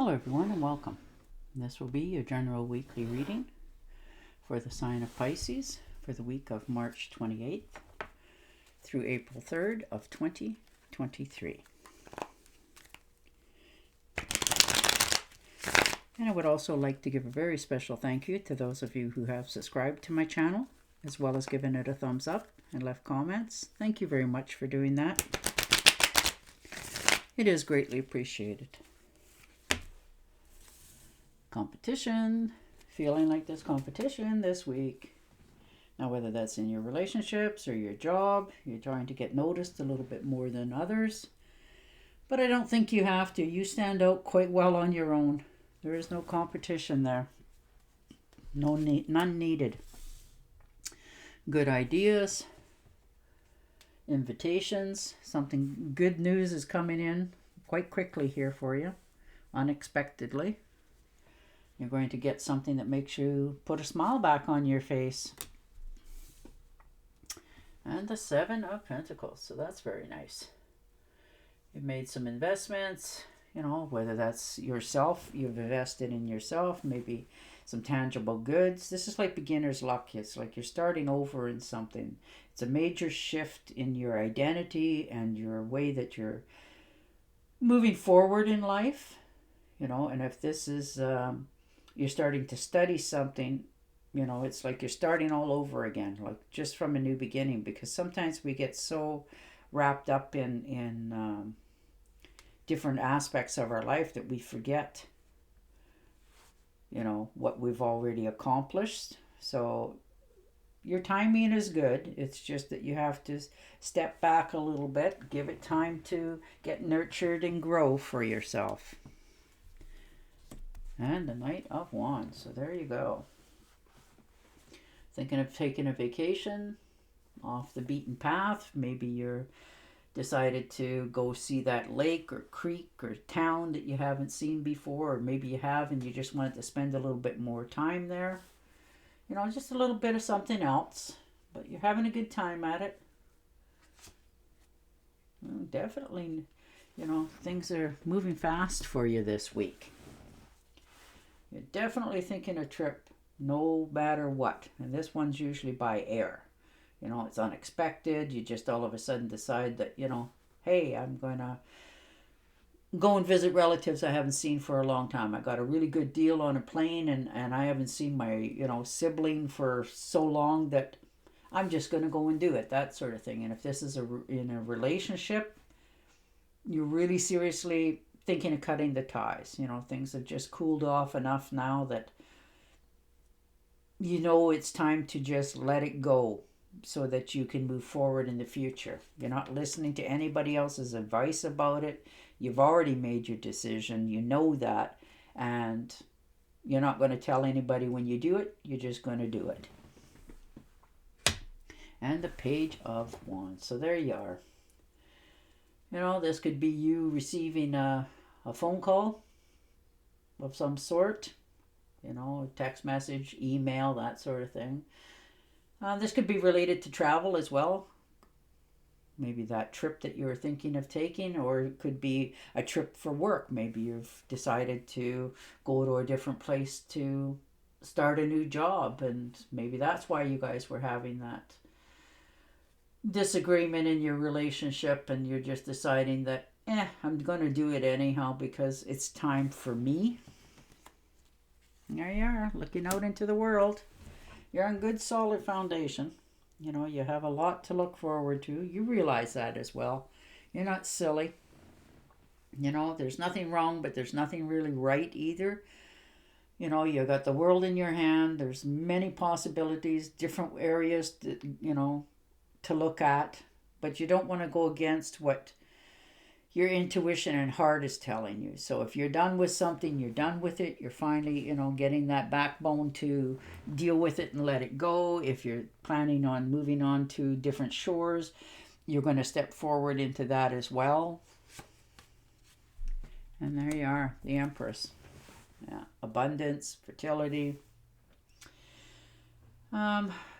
Hello everyone and welcome. This will be your general weekly reading for the sign of Pisces for the week of March 28th through April 3rd of 2023. And I would also like to give a very special thank you to those of you who have subscribed to my channel, as well as given it a thumbs up and left comments. Thank you very much for doing that. It is greatly appreciated. Competition. Feeling like there's competition this week. Now, whether that's in your relationships or your job, you're trying to get noticed a little bit more than others. But I don't think you have to. You stand out quite well on your own. There is no competition there. None needed. Good ideas. Invitations. Something good news is coming in quite quickly here for you. Unexpectedly. You're going to get something that makes you put a smile back on your face. And the Seven of Pentacles. So that's very nice. You've made some investments, whether that's yourself, you've invested in yourself, maybe some tangible goods. This is like beginner's luck. It's like you're starting over in something. It's a major shift in your identity and your way that you're moving forward in life. And if this is... you're starting to study something, it's like you're starting all over again, like just from a new beginning, because sometimes we get so wrapped up in different aspects of our life that we forget, what we've already accomplished. So your timing is good. It's just that you have to step back a little bit, give it time to get nurtured and grow for yourself. And the Knight of Wands. So there you go. Thinking of taking a vacation off the beaten path. Maybe you're decided to go see that lake or creek or town that you haven't seen before. Or maybe you have and you just wanted to spend a little bit more time there. Just a little bit of something else. But you're having a good time at it. Well, definitely, things are moving fast for you this week. You're definitely thinking a trip no matter what. And this one's usually by air. It's unexpected. You just all of a sudden decide that, hey, I'm going to go and visit relatives I haven't seen for a long time. I got a really good deal on a plane and I haven't seen my, sibling for so long that I'm just going to go and do it. That sort of thing. And if this is in a relationship, you're really seriously thinking of cutting the ties. Things have just cooled off enough now that it's time to just let it go so that you can move forward in the future. You're not listening to anybody else's advice about it. You've already made your decision. You know that. And you're not going to tell anybody when you do it. You're just going to do it. And the Page of Wands. So there you are. This could be you receiving a phone call of some sort, a text message, email, that sort of thing. This could be related to travel as well. Maybe that trip that you were thinking of taking, or it could be a trip for work. Maybe you've decided to go to a different place to start a new job, and maybe that's why you guys were having that disagreement in your relationship, and you're just deciding that I'm going to do it anyhow because it's time for me. There you are, looking out into the world. You're on good solid foundation. You have a lot to look forward to. You realize that as well. You're not silly. There's nothing wrong, but there's nothing really right either. You got the world in your hand. There's many possibilities, different areas that, to look at, but you don't want to go against what your intuition and heart is telling you. So if you're done with something, you're done with it. You're finally, getting that backbone to deal with it and let it go. If you're planning on moving on to different shores, you're going to step forward into that as well. And there you are, the Empress. Yeah, abundance, fertility.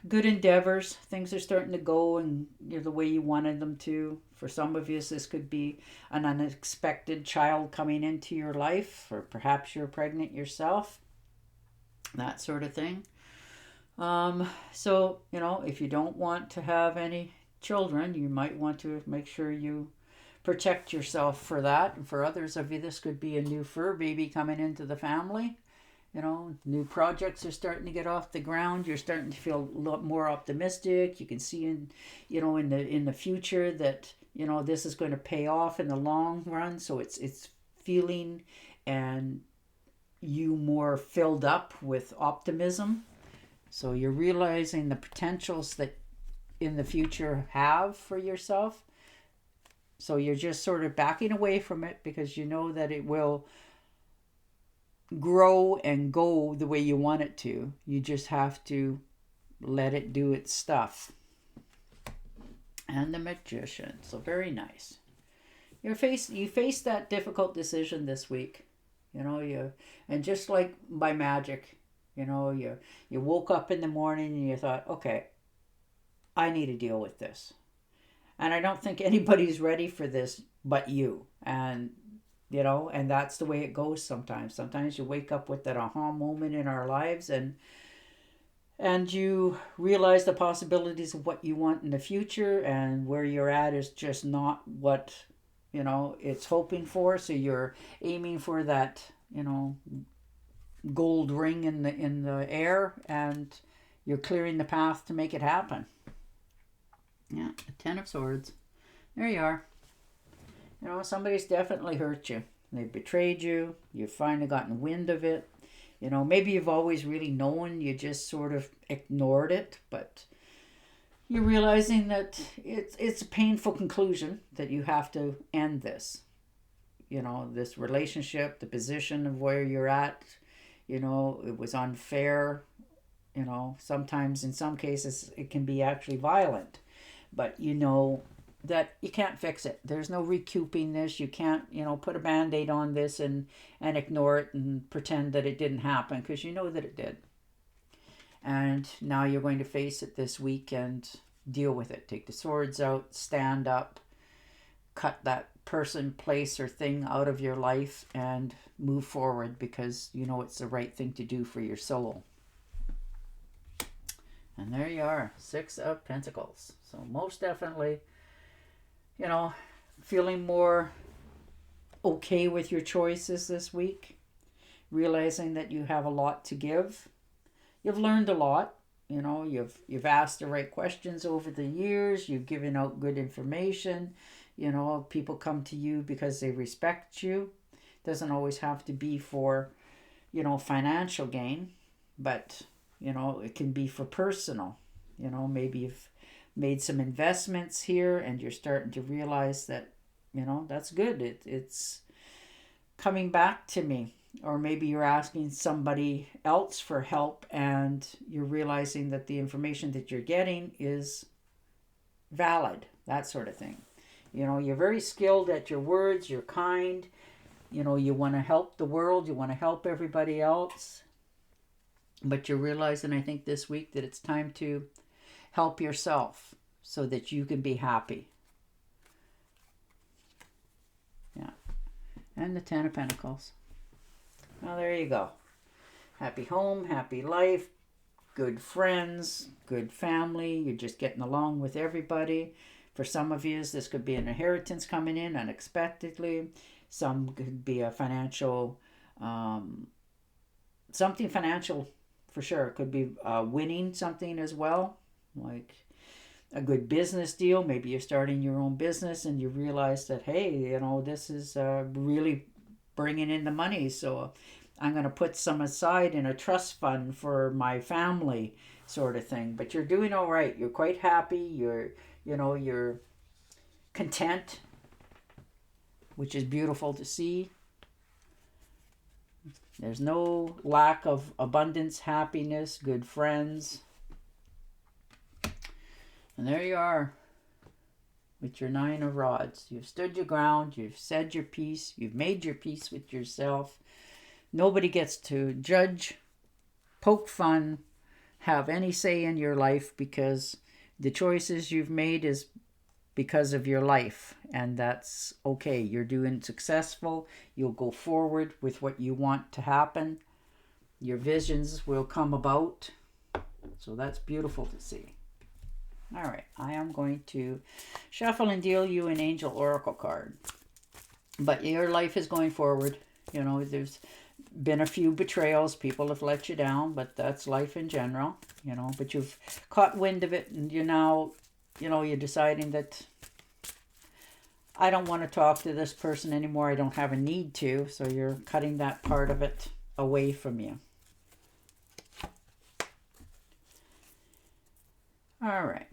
good endeavors. Things are starting to go and the way you wanted them to. For some of you, this could be an unexpected child coming into your life, or perhaps you're pregnant yourself, that sort of thing. So, if you don't want to have any children, you might want to make sure you protect yourself for that. And for others of you, this could be a new fur baby coming into the family. New projects are starting to get off the ground. You're starting to feel a lot more optimistic. You can see in the future that this is going to pay off in the long run. So it's feeling and you more filled up with optimism. So you're realizing the potentials that in the future have for yourself. So you're just sort of backing away from it because you know that it will grow and go the way you want it to. You just have to let it do its stuff. And the Magician. So very nice. You face that difficult decision this week. And just like by magic, you woke up in the morning and you thought, okay, I need to deal with this. And I don't think anybody's ready for this but you. And and that's the way it goes sometimes. Sometimes you wake up with that aha moment in our lives and you realize the possibilities of what you want in the future, and where you're at is just not what, it's hoping for. So you're aiming for that, gold ring in the air, and you're clearing the path to make it happen. Yeah, the Ten of Swords. There you are. Somebody's definitely hurt you. They've betrayed you. You've finally gotten wind of it. Maybe you've always really known, you just sort of ignored it, but you're realizing that it's a painful conclusion that you have to end this. This relationship, the position of where you're at, it was unfair. Sometimes in some cases it can be actually violent. But that you can't fix it. There's no recouping this. You can't, put a Band-Aid on this and ignore it and pretend that it didn't happen, because you know that it did. And now you're going to face it this week and deal with it. Take the swords out, stand up, cut that person, place, or thing out of your life and move forward, because it's the right thing to do for your soul. And there you are, Six of Pentacles. So most definitely, feeling more okay with your choices this week. Realizing that you have a lot to give. You've learned a lot. You've asked the right questions over the years. You've given out good information. People come to you because they respect you. Doesn't always have to be for, financial gain. But it can be for personal. Maybe you've made some investments here and you're starting to realize that, that's good. It's coming back to me. Or maybe you're asking somebody else for help and you're realizing that the information that you're getting is valid. That sort of thing. You're very skilled at your words. You're kind. You want to help the world. You want to help everybody else. But you're realizing, I think, this week that it's time to help yourself so that you can be happy. Yeah. And the Ten of Pentacles. Well, there you go. Happy home, happy life, good friends, good family. You're just getting along with everybody. For some of you, this could be an inheritance coming in unexpectedly. Some could be a financial, something financial. For sure. It could be winning something as well, like a good business deal. Maybe you're starting your own business and you realize that, hey, this is really bringing in the money. So I'm going to put some aside in a trust fund for my family, sort of thing. But you're doing all right. You're quite happy. You're content, which is beautiful to see. There's no lack of abundance, happiness, good friends. And there you are with your Nine of Rods. You've stood your ground. You've said your piece. You've made your peace with yourself. Nobody gets to judge, poke fun, have any say in your life, because the choices you've made is because of your life, and that's okay. You're doing successful. You'll go forward with what you want to happen. Your visions will come about. So that's beautiful to see. All right, I am going to shuffle and deal you an Angel Oracle card. But your life is going forward. You know, there's been a few betrayals. People have let you down, but that's life in general, you know. But you've caught wind of it, and you're now, you know, you're deciding that I don't want to talk to this person anymore. I don't have a need to. So you're cutting that part of it away from you. All right.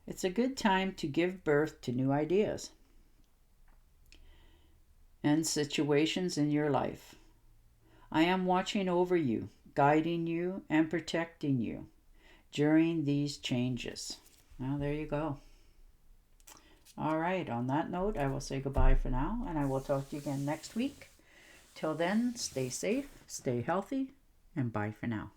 It's a good time to give birth to new ideas and situations in your life. I am watching over you, guiding you, and protecting you during these changes. Now, there you go. All right. On that note, I will say goodbye for now, and I will talk to you again next week. Till then, stay safe, stay healthy, and bye for now.